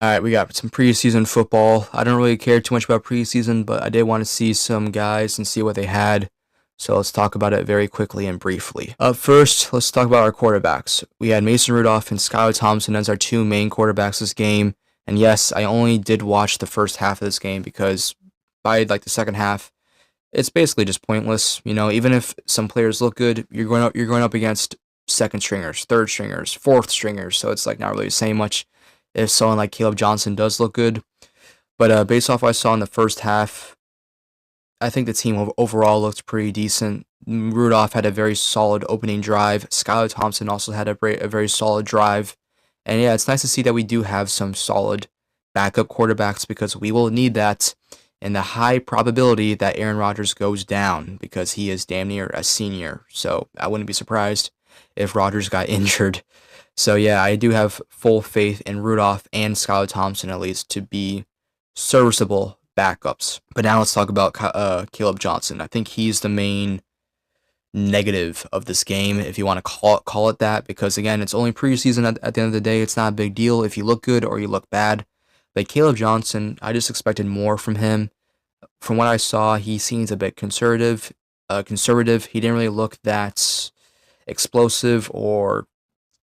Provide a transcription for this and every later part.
All right, we got some preseason football. I don't really care too much about preseason, but I did want to see some guys and see what they had. So let's talk about it very quickly and briefly. Up first, let's talk about our quarterbacks. We had Mason Rudolph and Skylar Thompson as our two main quarterbacks this game. And yes, I only did watch the first half of this game because by like the second half, it's basically just pointless. Even if some players look good, you're going up against second stringers, third stringers, fourth stringers. So it's like not really saying much if someone like Caleb Johnson does look good. But based off what I saw in the first half, I think the team overall looked pretty decent. Rudolph had a very solid opening drive. Skylar Thompson also had a very solid drive. And yeah, it's nice to see that we do have some solid backup quarterbacks because we will need that in the high probability that Aaron Rodgers goes down because he is damn near a senior. So I wouldn't be surprised if Rodgers got injured. So yeah, I do have full faith in Rudolph and Skylar Thompson at least to be serviceable backups. But now let's talk about Caleb Johnson. I think he's the main negative of this game, if you want to call it that, because again, it's only preseason. At the end of the day, it's not a big deal if you look good or you look bad. But Caleb Johnson, I just expected more from him. From what I saw, he seems a bit conservative. He didn't really look that explosive or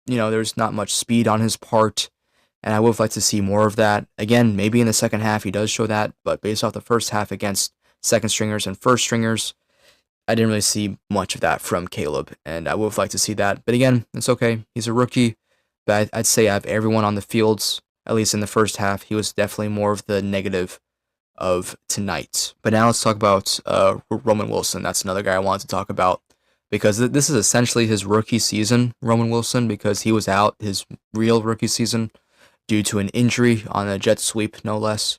there's not much speed on his part, and I would like to see more of that. Again, maybe in the second half he does show that, but based off the first half against second stringers and first stringers, I didn't really see much of that from Caleb, and I would like to see that. But again, it's okay. He's a rookie, but I'd say I have everyone on the fields, at least in the first half. He was definitely more of the negative of tonight. But now let's talk about Roman Wilson. That's another guy I wanted to talk about because this is essentially his rookie season, Roman Wilson, because he was out his real rookie season due to an injury on a jet sweep, no less.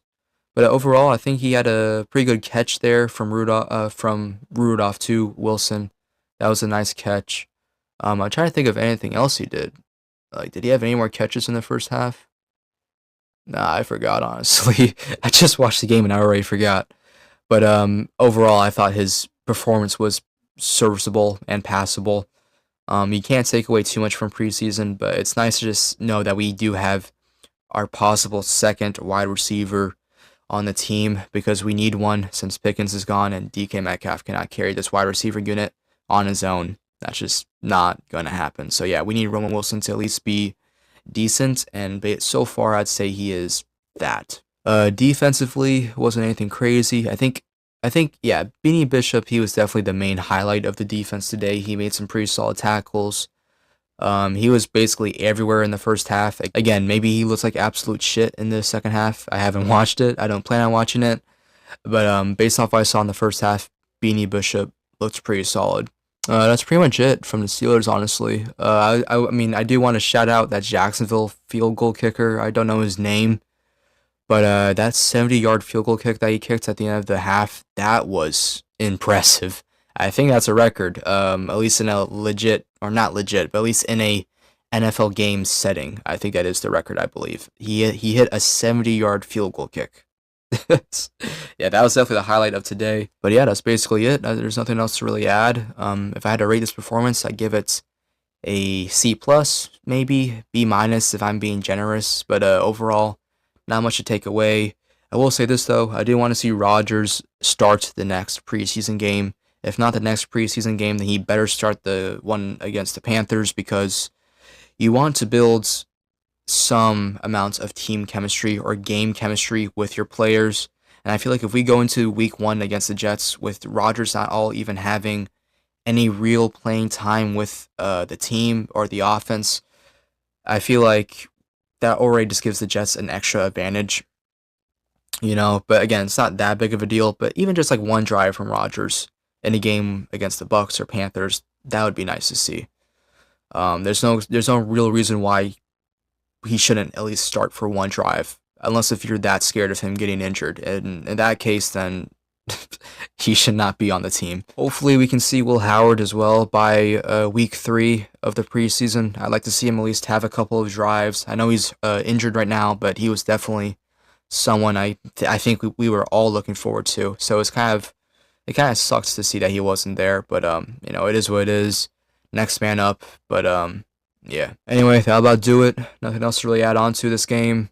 But overall, I think he had a pretty good catch there from Rudolph to Wilson. That was a nice catch. I'm trying to think of anything else he did. Like, did he have any more catches in the first half? Nah, I forgot, honestly. I just watched the game and I already forgot. But overall, I thought his performance was serviceable and passable. You can't take away too much from preseason, but it's nice to just know that we do have our possible second wide receiver on the team because we need one since Pickens is gone and DK Metcalf cannot carry this wide receiver unit on his own. That's just not going to happen. So yeah, we need Roman Wilson to at least be decent, and so far I'd say he is that. Defensively, wasn't anything crazy. I think, yeah, Beanie Bishop, he was definitely the main highlight of the defense today. He made some pretty solid tackles. He was basically everywhere in the first half. Again, maybe he looks like absolute shit in the second half. I haven't watched it. I don't plan on watching it. But based off what I saw in the first half, Beanie Bishop looked pretty solid. That's pretty much it from the Steelers, honestly. I mean, I do want to shout out that Jacksonville field goal kicker. I don't know his name. But that 70-yard field goal kick that he kicked at the end of the half, that was impressive. I think that's a record, at least in a legit, or not legit, but at least in a NFL game setting. I think that is the record, I believe. He hit a 70-yard field goal kick. Yeah, that was definitely the highlight of today. But yeah, that's basically it. There's nothing else to really add. If I had to rate this performance, I'd give it a C+, maybe B- if I'm being generous. But overall, not much to take away. I will say this though, I do want to see Rodgers start the next preseason game. If not the next preseason game, then he better start the one against the Panthers because you want to build some amount of team chemistry or game chemistry with your players. And I feel like if we go into week 1 against the Jets with Rodgers not all even having any real playing time with the team or the offense, I feel like that already just gives the Jets an extra advantage, But again, it's not that big of a deal. But even just like one drive from Rodgers in a game against the Bucks or Panthers, that would be nice to see. There's no real reason why he shouldn't at least start for one drive, unless if you're that scared of him getting injured. And in that case, then he should not be on the team. Hopefully, we can see Will Howard as well by week 3 of the preseason. I'd like to see him at least have a couple of drives. I know he's injured right now, but he was definitely someone I think we were all looking forward to. So it kind of sucks to see that he wasn't there, but it is what it is. Next man up, but yeah. Anyway, that'll about do it. Nothing else to really add on to this game.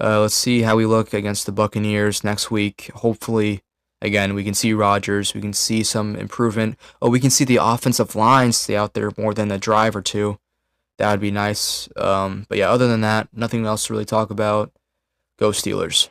Let's see how we look against the Buccaneers next week. Hopefully, again, we can see Rodgers. We can see some improvement. Oh, we can see the offensive line stay out there more than a drive or two. That would be nice. But yeah, other than that, nothing else to really talk about. Go Steelers.